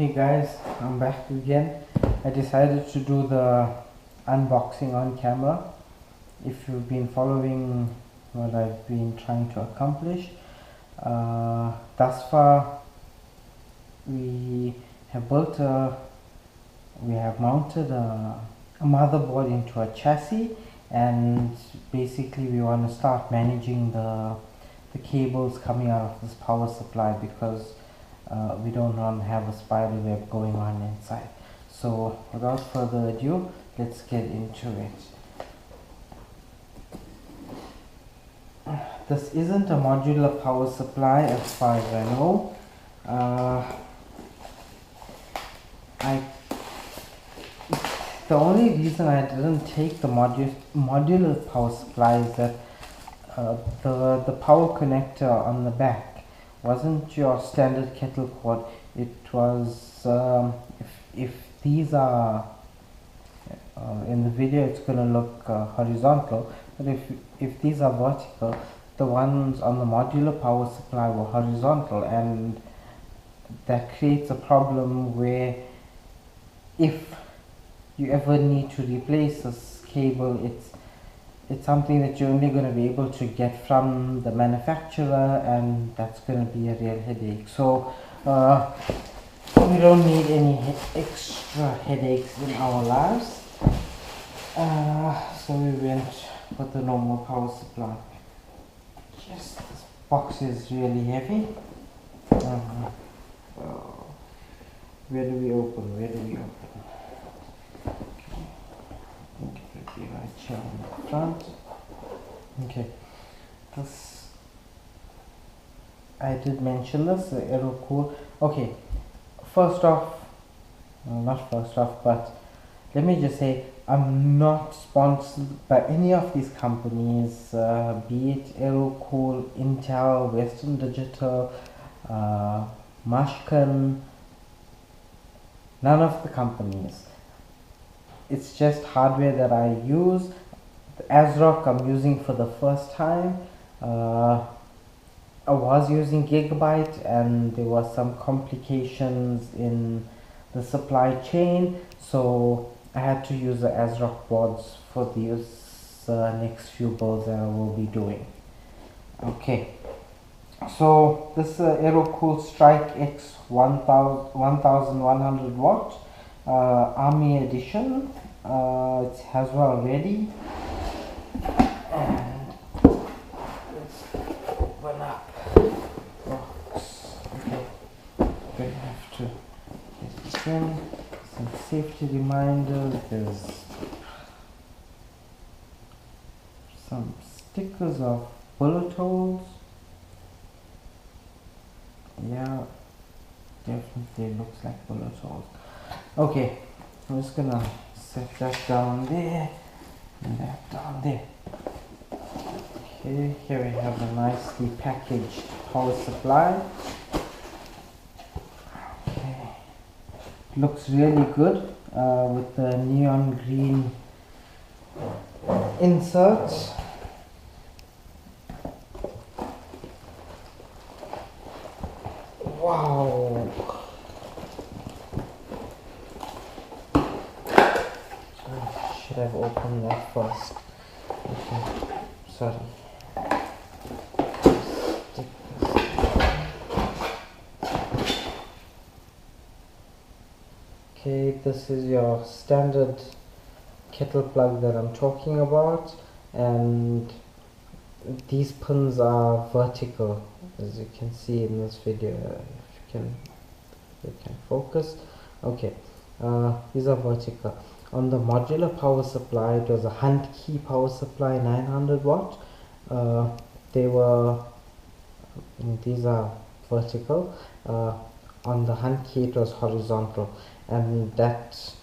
Hey guys, I'm back again. I decided to do the unboxing on camera. If you've been following what I've been trying to accomplish, thus far we have mounted a motherboard into a chassis, and basically we want to start managing the cables coming out of this power supply, because we don't want to have a spider web going on inside. So without further ado, let's get into it. This isn't a modular power supply as far as I know. The only reason I didn't take the modular power supply is that the power connector on the back wasn't your standard kettle cord. It was if these are in the video, it's going to look horizontal, but if these are vertical, the ones on the modular power supply were horizontal, and that creates a problem where if you ever need to replace this cable, it's something that you're only going to be able to get from the manufacturer, and that's going to be a real headache. So we don't need any extra headaches in our lives, so we went with the normal power supply. Just this box is really heavy. Where do we open? Right here on the front. Okay, this, I did mention this, the AeroCool. Okay, but let me just say, I'm not sponsored by any of these companies, be it AeroCool, Intel, Western Digital, Mashkin, none of the companies. It's just hardware that I use. The ASRock I'm using for the first time. I was using Gigabyte, and there was some complications in the supply chain, so I had to use the ASRock boards for these next few builds that I will be doing. Okay, so this AeroCool Strike X 1100 watt Army edition. It has well ready, and let's open up box. Okay, we have to get this in. Some safety reminders. There's some stickers of bullet holes. Yeah, definitely looks like bullet holes. Okay, I'm just gonna set that down there and that down there. Okay, here we have a nicely packaged power supply. Okay, looks really good with the neon green inserts. Wow. Should have opened that first. Okay, sorry. Okay, this is your standard kettle plug that I'm talking about, and these pins are vertical, as you can see in this video. If you can focus. Okay, these are vertical. On the modular power supply, it was a Hunt Key power supply, 900 watt. These are vertical. On the Hunt Key, it was horizontal, and that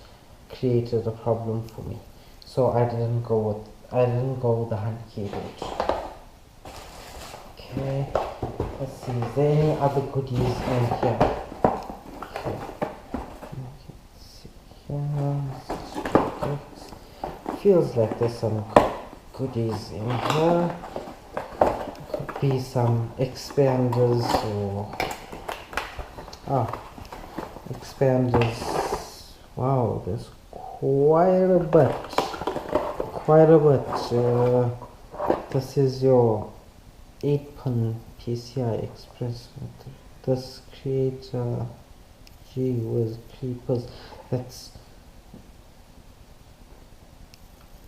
created a problem for me. So I didn't go with the Hunt Key route. Okay, let's see. Is there any other goodies in here? Okay. Let's see here. Feels like there's some goodies in here. Could be some expanders or expanders. Wow, there's quite a bit. This is your 8-pin PCI Express. This creates gee whiz creepers. That's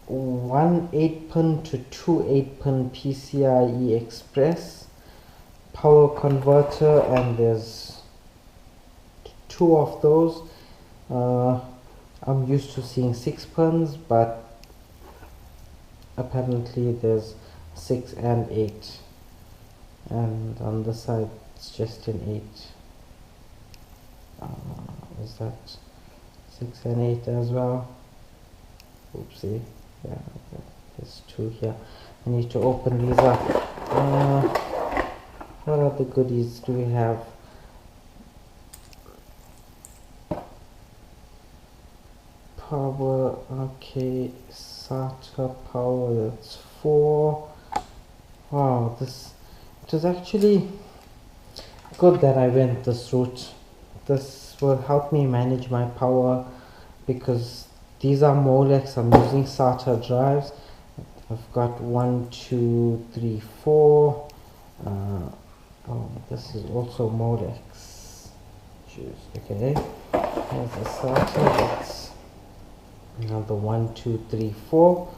one 8-pin to two 8-pin PCIe Express power converter, and there's two of those. I'm used to seeing 6 pins, but apparently there's 6 and 8, and on the side it's just an 8. Is that 6 and 8 as well? Oopsie. Yeah, okay. There's 2 here. I need to open these up. What other goodies do we have? Power, okay, SATA power, that's 4. Wow, it is actually good that I went this route. This will help me manage my power, because these are Molex. I'm using SATA drives. I've got 1, 2, 3, 4. Oh, this is also Molex. Choose. Okay, here's the SATA. That's another 1, 2, 3, 4.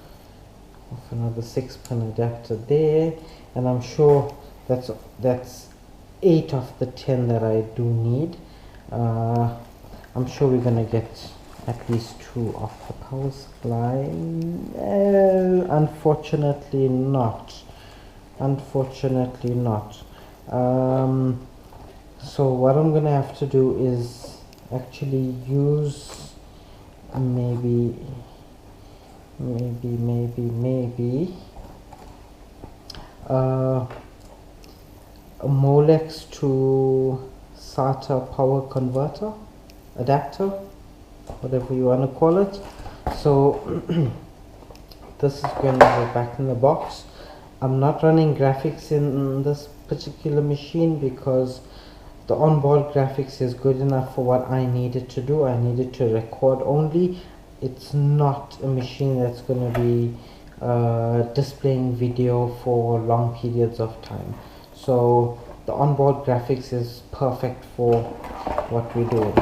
With another 6-pin adapter there, and I'm sure that's 8 of the 10 that I do need. I'm sure we're gonna get at least 2 of the power supply. Unfortunately not. So what I'm gonna have to do is actually use maybe a Molex to SATA power converter adapter, whatever you want to call it. So this is going to go back in the box. I'm not running graphics in this particular machine because the onboard graphics is good enough for what I needed to do. I needed to record only. It's not a machine that's going to be displaying video for long periods of time. So the onboard graphics is perfect for what we're doing.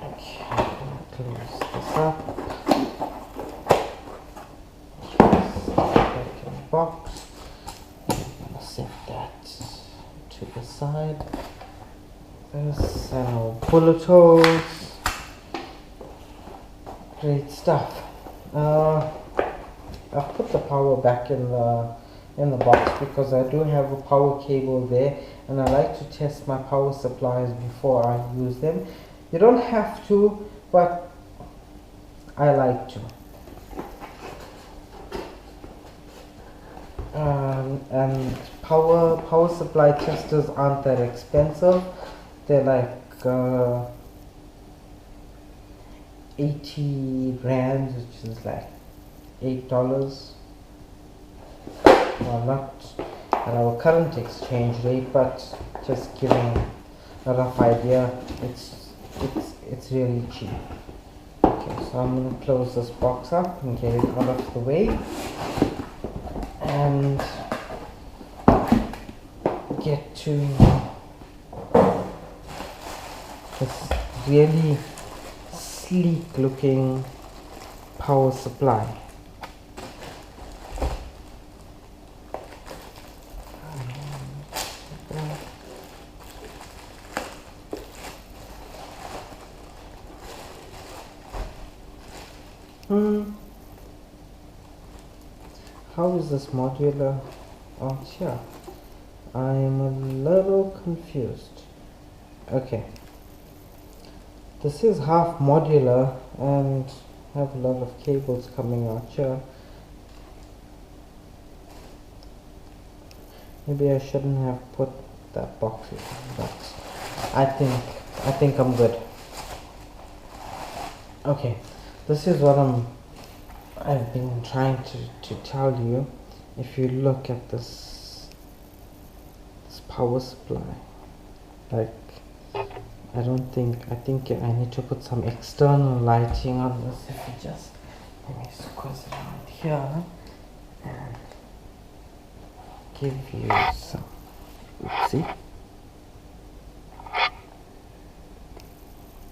Okay, close this up. Back in the box. I'm going to set that to the side. This and our bullet holes. Great stuff. I've put the power back in the box because I do have a power cable there, and I like to test my power supplies before I use them. You don't have to, but I like to. And power supply testers aren't that expensive. They're like 80 rands, which is like $8. Well, not at our current exchange rate, but just giving a rough idea, it's really cheap. Okay, so I'm going to close this box up and get it out of the way, and get to this really sleek looking power supply. How is this modular out here? I'm a little confused. Okay, this is half modular and have a lot of cables coming out here. Maybe I shouldn't have put that box in, but I think I'm good. Okay, this is what I've been trying to tell you. If you look at this power supply, like I think I need to put some external lighting on this. If you just let me squeeze it around here and give you some, oopsie.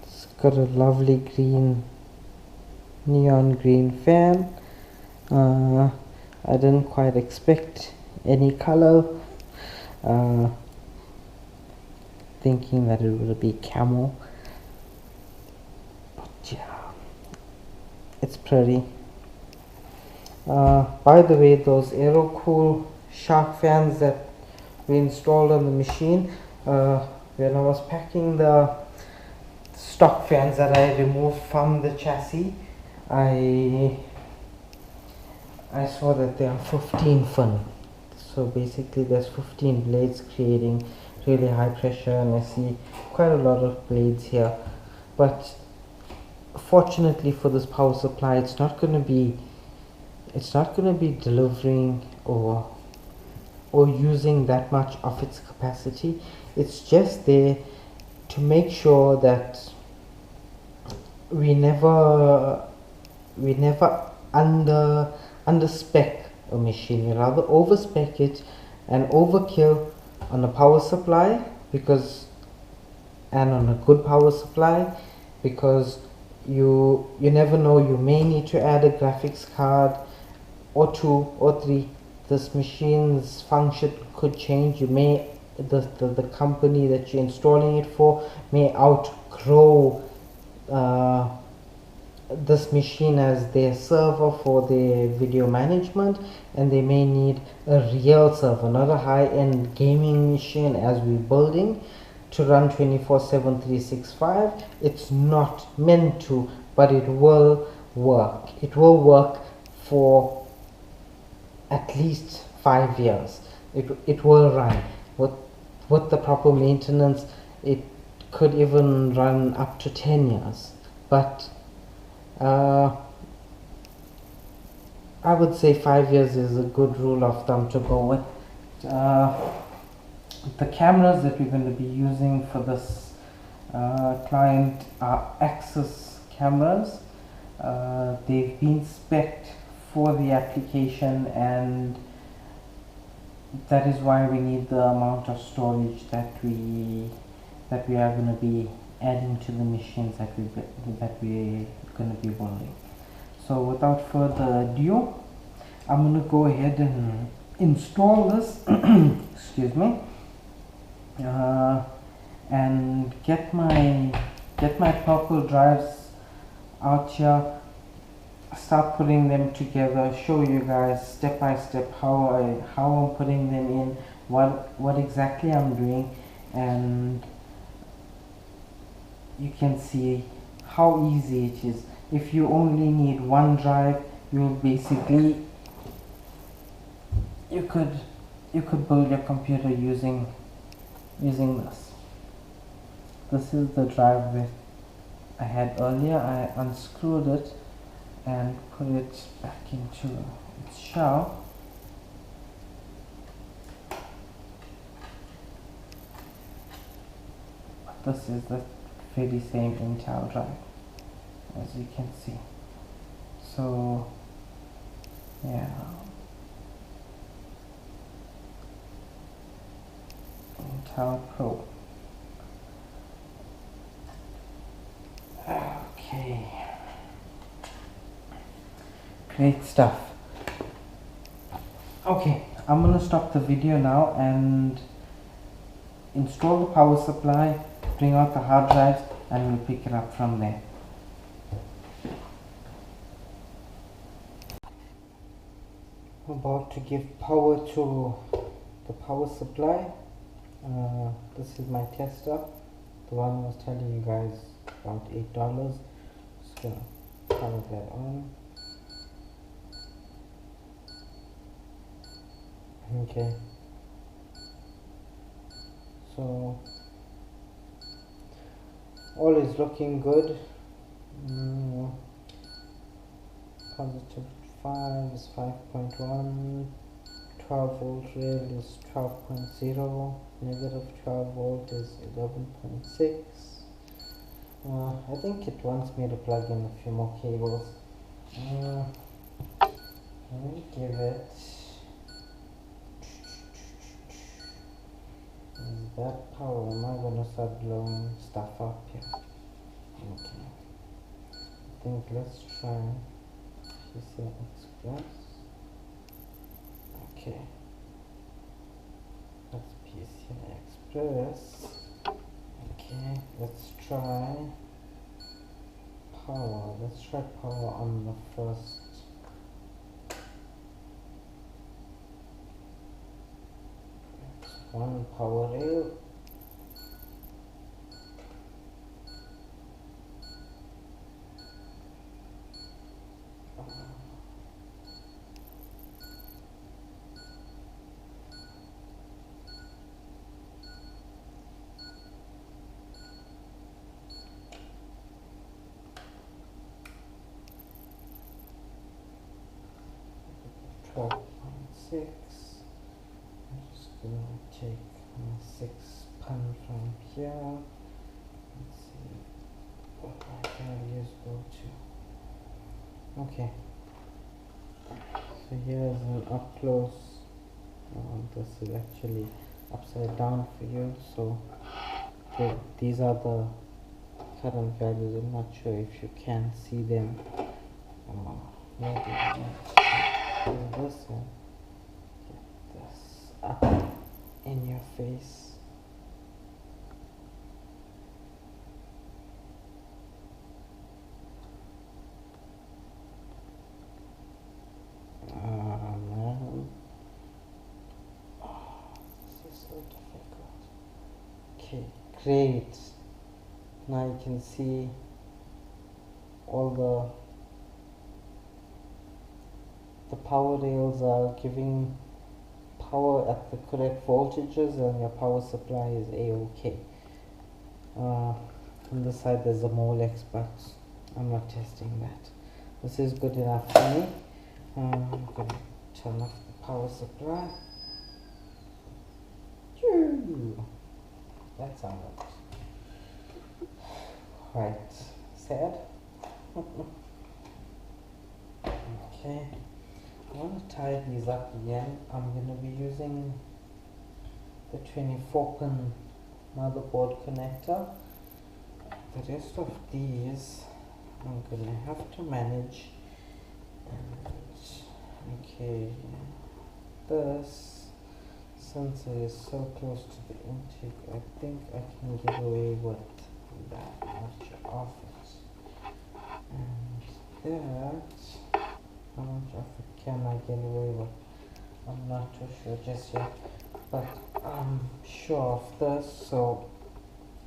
It's got a lovely green, neon green fan. I didn't quite expect any color, thinking that it would be camel, but yeah, it's pretty. By the way, those AeroCool shark fans that we installed on the machine, when I was packing the stock fans that I removed from the chassis, I saw that there are 15 fin. So basically there's 15 blades creating really high pressure, and I see quite a lot of blades here. But fortunately for this power supply, it's not going to be delivering or using that much of its capacity. It's just there to make sure that we never under spec a machine. We rather over spec it and overkill on a power supply, and on a good power supply, because you never know, you may need to add a graphics card or 2 or 3. This machine's function could change. You may the company that you're installing it for may outgrow this machine as their server for their video management, and they may need a real server, not a high-end gaming machine as we're building, to run 24/7 365. It's not meant to, but it will work. It will work for at least 5 years. It will run with the proper maintenance. It could even run up to 10 years, but I would say 5 years is a good rule of thumb to go with. The cameras that we're going to be using for this client are Axis cameras. They've been spec'd for the application, and that is why we need the amount of storage that we are going to be adding to the machines that we're going to be building. So without further ado, I'm going to go ahead and install this excuse me, and get my purple drives out here, start putting them together, show you guys step by step how I'm putting them in, what exactly I'm doing, and you can see how easy it is. If you only need one drive, you could build your computer using this. This is the drive that I had earlier. I unscrewed it and put it back into its shell. This is the very same Intel drive, as you can see. So yeah, Intel Pro. Okay, great stuff. Okay, I'm gonna stop the video now and install the power supply, bring out the hard drives, and we'll pick it up from there. I'm about to give power to the power supply. This is my tester, the one I was telling you guys about $8. Just gonna power that on. Okay, so all is looking good. Positive 5 is 5.1, 12 volt rail is 12.0, negative 12 volt is 11.6, I think it wants me to plug in a few more cables. Let me give it. Is that power? Am I gonna start blowing stuff up here? Okay. I think let's try PCI Express. Okay. That's PCI Express. Okay, let's try power. Let's try power on the first. That's one power rail. .6. I'm just gonna take my 6 pin from here. Let's see what my values go to. Okay. So here's an up close. This is actually upside down for you. So these are the current values. I'm not sure if you can see them. Maybe this one. Get this up in your face. Man. This is so difficult. Okay, great. Now you can see all the power rails are giving power at the correct voltages, and your power supply is A-OK. On this side there's a Molex, but I'm not testing that. This is good enough for me. I'm going to turn off the power supply. That sounded quite sad. Okay, I want to tie these up again. I'm going to be using the 24-pin motherboard connector. The rest of these I'm going to have to manage. And okay, this, since it is so close to the intake, I think I can get away with that much of it. And that, how much of it can I get away with? I'm not too sure just yet, but I'm sure of this. So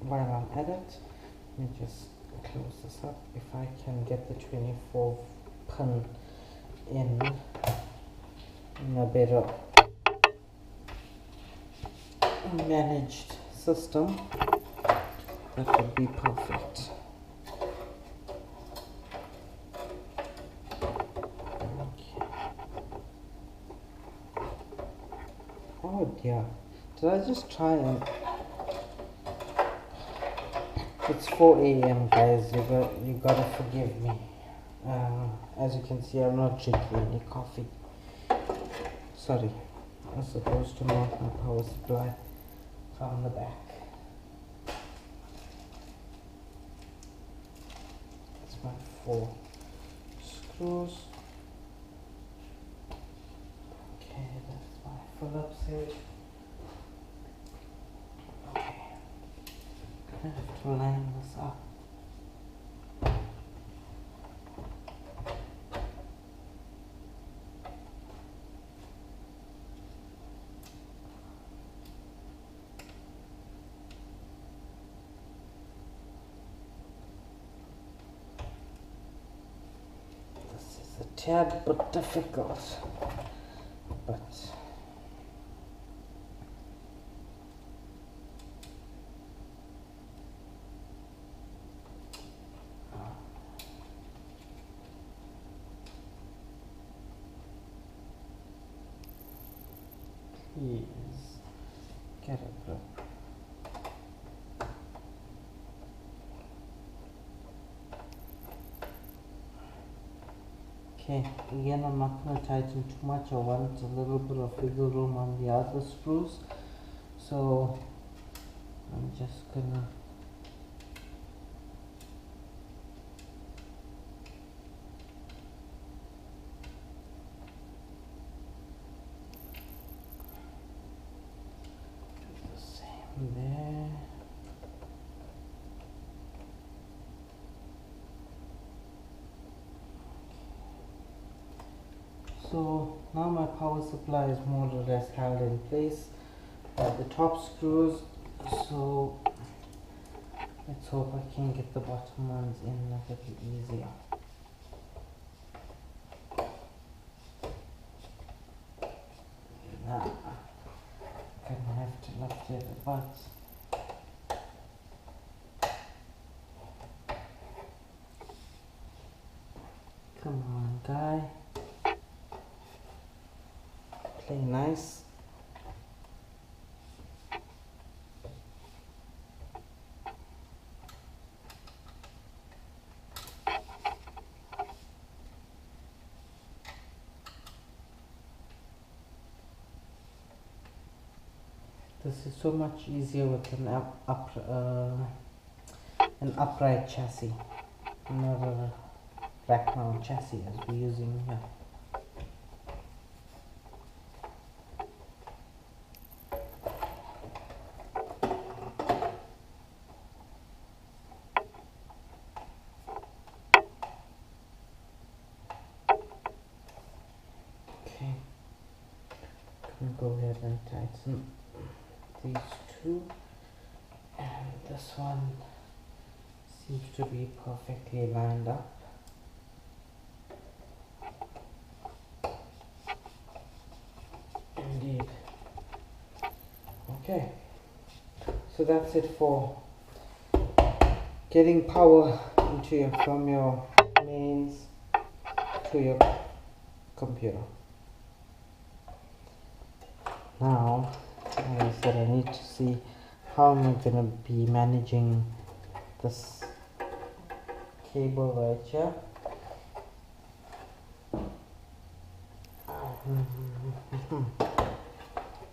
while I'm at it, let me just close this up. If I can get the 24 pin in a better managed system, that would be perfect. Okay. Oh dear, did I just try and it's 4 a.m. guys, you gotta forgive me. As you can see, I'm not drinking any coffee. Sorry, I was supposed to mount my power supply from the back. That's my 4 screws. Okay, that's my Phillips head. Okay, I have to line this up. A tad bit difficult, but please get a grip. Okay, again I'm not going to tighten too much. I want a little bit of wiggle room on the other screws, so I'm just gonna do the same there. So now my power supply is more or less held in place by the top screws, so let's hope I can get the bottom ones in a little easier. Now, I'm gonna have to lift it a bit. Come on, guy. Play nice. This is so much easier with an upright chassis, not a rack mount chassis as we're using here. Okay, can go ahead and tighten these two, and this one seems to be perfectly lined up. Indeed. Okay, so that's it for getting power from your mains to your computer. Now, like I said, I need to see how am I going to be managing this cable right here.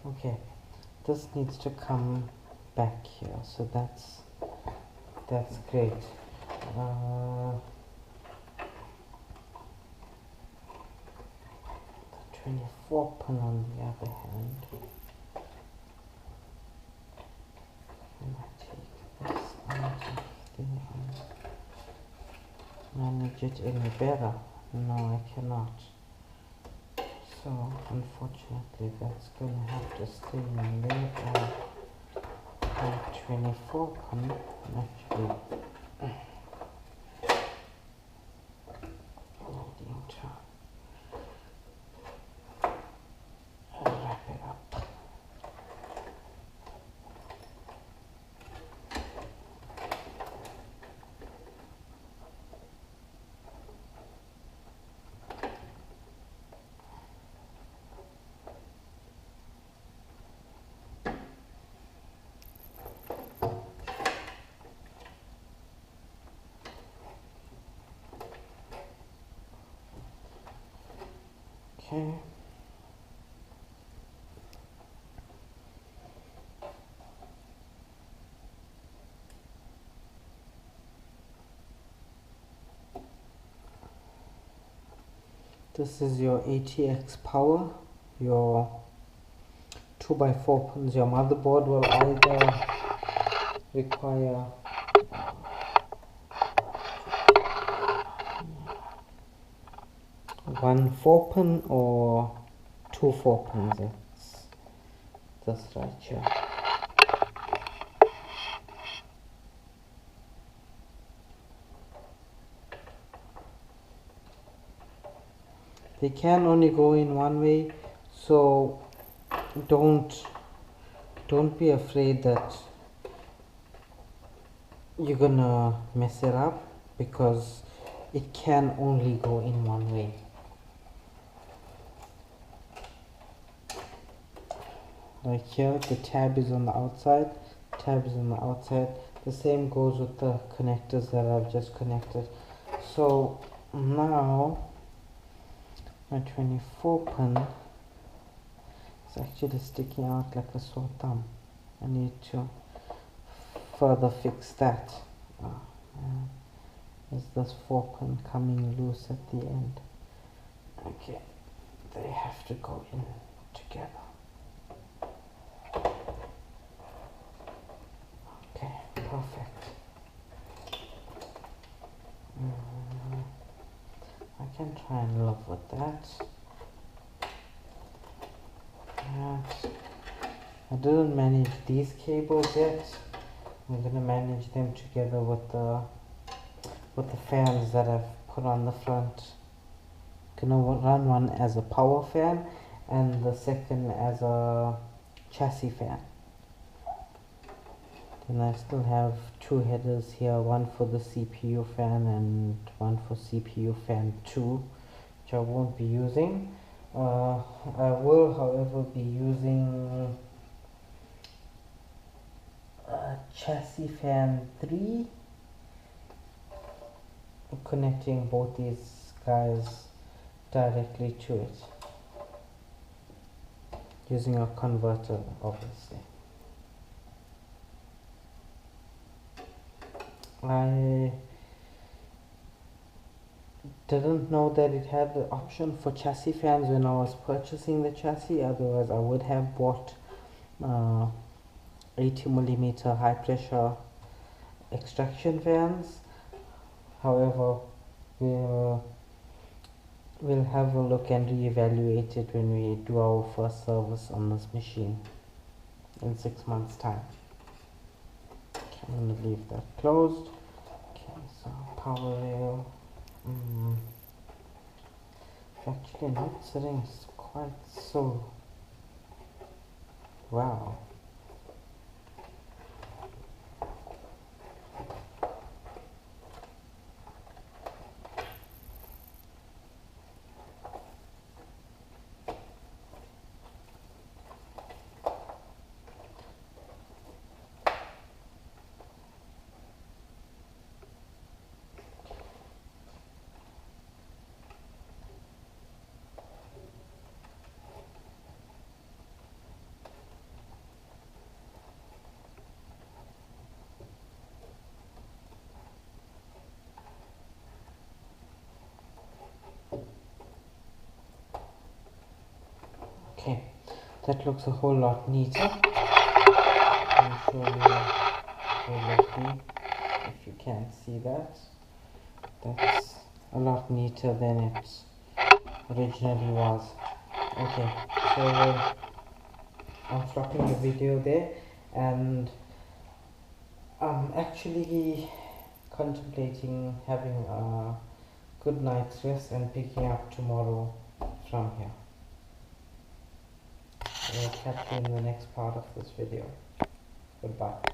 Okay, this needs to come back here, so that's great. The 24 pin on the other hand, can I take this out of the manage it any better? No, I cannot. So unfortunately that's going to have to stay in there, or 24 pin actually needing to wrap it up. Okay. This is your ATX power, your 2x4 pins. Your motherboard will either require one 4-pin or two 4-pins. It's this right here. They can only go in one way, so don't be afraid that you're gonna mess it up, because it can only go in one way. Like here, the tab is on the outside, tab is on the outside. The same goes with the connectors that I've just connected. So now my 24 pin is actually sticking out like a sore thumb. I need to further fix that. Is this 4 pin coming loose at the end? Okay, they have to go in together. Okay, perfect. I can try and live with that. I didn't manage these cables yet. I'm gonna manage them together with the fans that I've put on the front. Gonna run one as a power fan and the second as a chassis fan. Then I still have 2 headers here, one for the CPU fan and one for CPU fan 2, which I won't be using. I will, however, be using chassis fan 3, connecting both these guys directly to it, using a converter, obviously. I didn't know that it had the option for chassis fans when I was purchasing the chassis, otherwise I would have bought 80mm high pressure extraction fans. However, we'll have a look and reevaluate it when we do our first service on this machine in 6 months time. Okay, I'm going to leave that closed. Okay, so power rail. It's actually not sitting quite so. Wow. Okay, that looks a whole lot neater. I'll show you if you can't see that. That's a lot neater than it originally was. Okay, so I'm stopping the video there, and I'm actually contemplating having a good night's rest and picking up tomorrow from here. I'll catch you in the next part of this video. Goodbye.